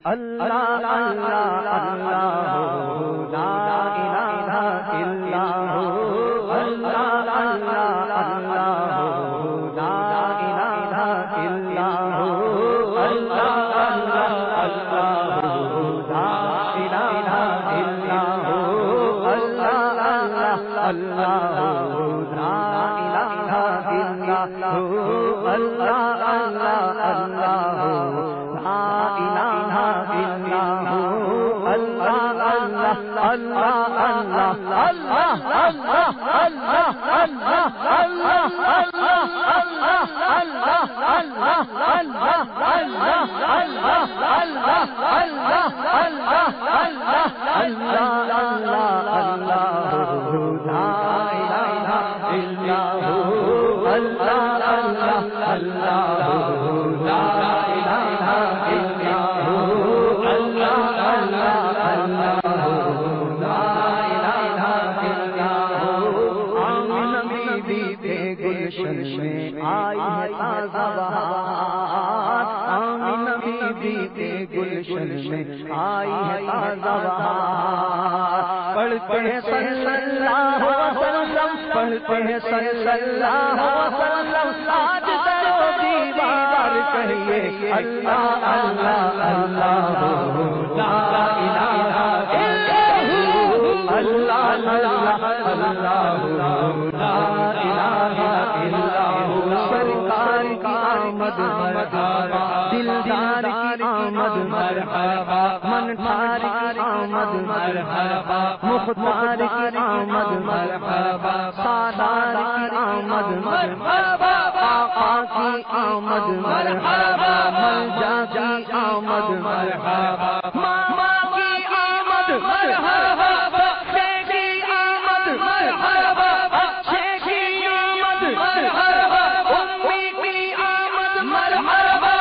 اللہ اللہ اللہ لا الہ الا ہو، اللہ اللہ اللہ لا الہ الا ہو، اللہ اللہ اللہ لا الہ الا ہو، اللہ اللہ اللہ لا الہ الا ہو، اللہ اللہ اللہ لا الہ الا ہو، اللہ اللہ اللہ اللہ اللہ اللہ اللہ اللہ آئی ہے تازہ بہار، پڑھتے ہیں صلی اللہ علیہ وسلم، پڑھتے ہیں صلی اللہ علیہ وسلم، آج درو دیوار کہیے اللہ اللہ اللہ لا الہ الا ہو، اللہ اللہ اللہ لا الہ الا ہو، سرکار کی آمد مرحبا، دلدار کی آمد مرحبا، منٹھار کی آمد مرحبا، مختار کی آمد مرحبا، سادار کی آمد مرحبا، آقا کی آمد مرحبا، ملجا کی آمد مرحبا، ماما کی آمد مرحبا، شیخ کی آمد مرحبا، شیخ کی آمد مرحبا، امی کی آمد مرحبا،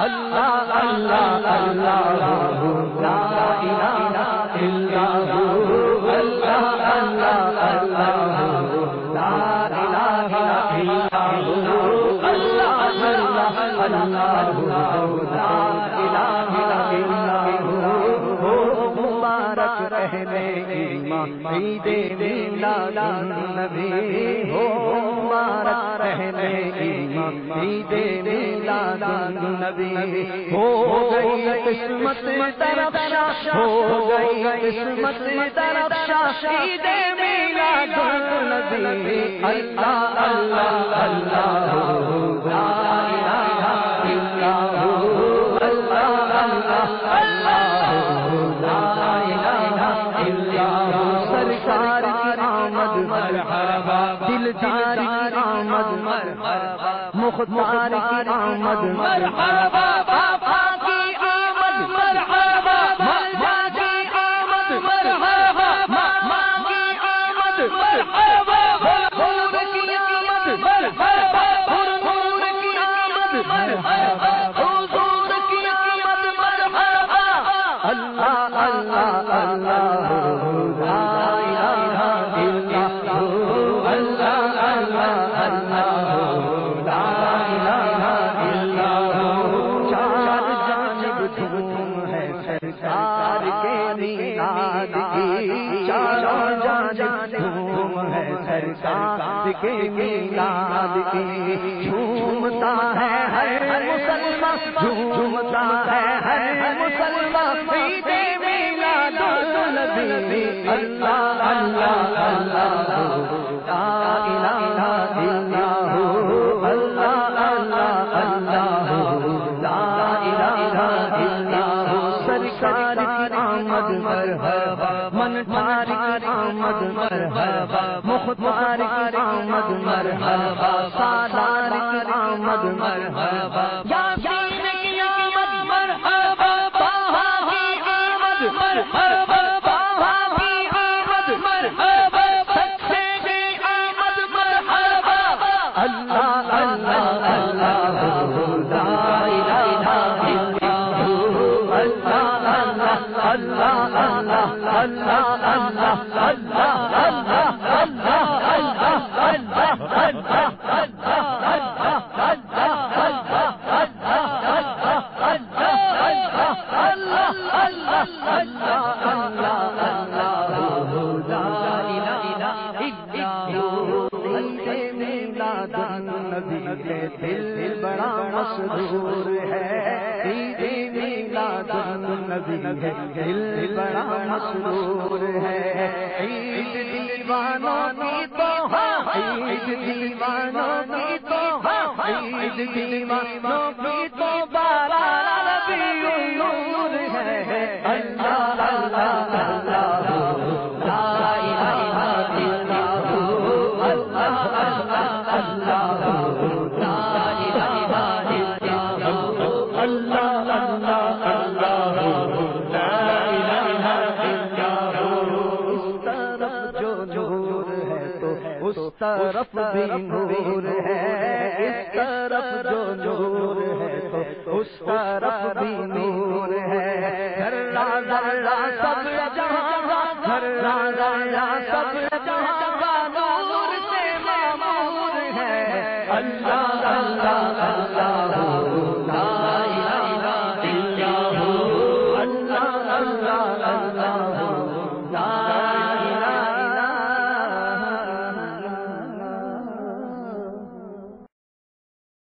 اللہ اللہ اللہ لا الہ الا ہو، اللہ اللہ اللہ لا الہ الا ہو، اللہ اللہ اللہ لا الہ الا ہو، مبارک رہنے ایمان عید میلاد النبی، ہو مبارک رہنے ایمان عید میلاد النبی، ہو گئی قسمت درفشاں، ہو گئی قسمت درفشاں عید میلاد النبی، اللہ اللہ اللہ لا الہ الا ہو، اللہ اللہ اللہ لا الہ الا ہو، سرکار کی آمد مرحبا، دلدار کی آمد مرحبا، مختار کی آمد مرحبا، آقا کی آمد مرحبا، ملجا کی آمد مرحبا، ماما کی آمد مرحبا، حضور کی آمد مرحبا، حضور کی آمد مرحبا، حضور کی آمد مرحبا، اللہ اللہ اللہ لا الہ الا ہو، اللہ اللہ اللہ لا الہ الا ہو، چار جانب دھوم ہے سرکار کے میلاد کی، چار جانب دھوم ہے سرکار کے میلاد کی، جھومتا ہے ہر مسلمان، جھومتا ہے ہر مسلمان عید میلاد النبی، اللہ اللہ اللہ لا الہ الا ہو، اللہ اللہ اللہ لا الہ الا ہو، سرکار کی آمد مرحبا، منٹھار کی آمد مرحبا، مختار کی آمد مرحبا، سادار کی آمد مرحبا، یاسین کی آمد مرحبا، طٰہٰ کی آمد مرحبا، طٰہٰ کی آمد مرحبا، سچے کی آمد مرحبا، اللہ اللہ اللہ لا الہ الا ہو، اللہ اللہ اللہ اللہ اللہ اللہ اللہ اللہ اللہ اللہ دل بڑا مسرور ہے، عید میلاد النبی ہے، دل بڑا مسرور ہے، عید دیوانوں کی تو عید دیوانوں کی تو عید دیوانوں کی تو بارہ ربیع النور ہے، اللہ اللہ اللہ لا الہ الا اللہ اللہ اللہ اس طرف بھی نور ہے، اس طرف جو نور ہے تو اس طرف بھی نور ہے، ذرہ ذرہ سب جہاں، ذرہ ذرہ سب جہاں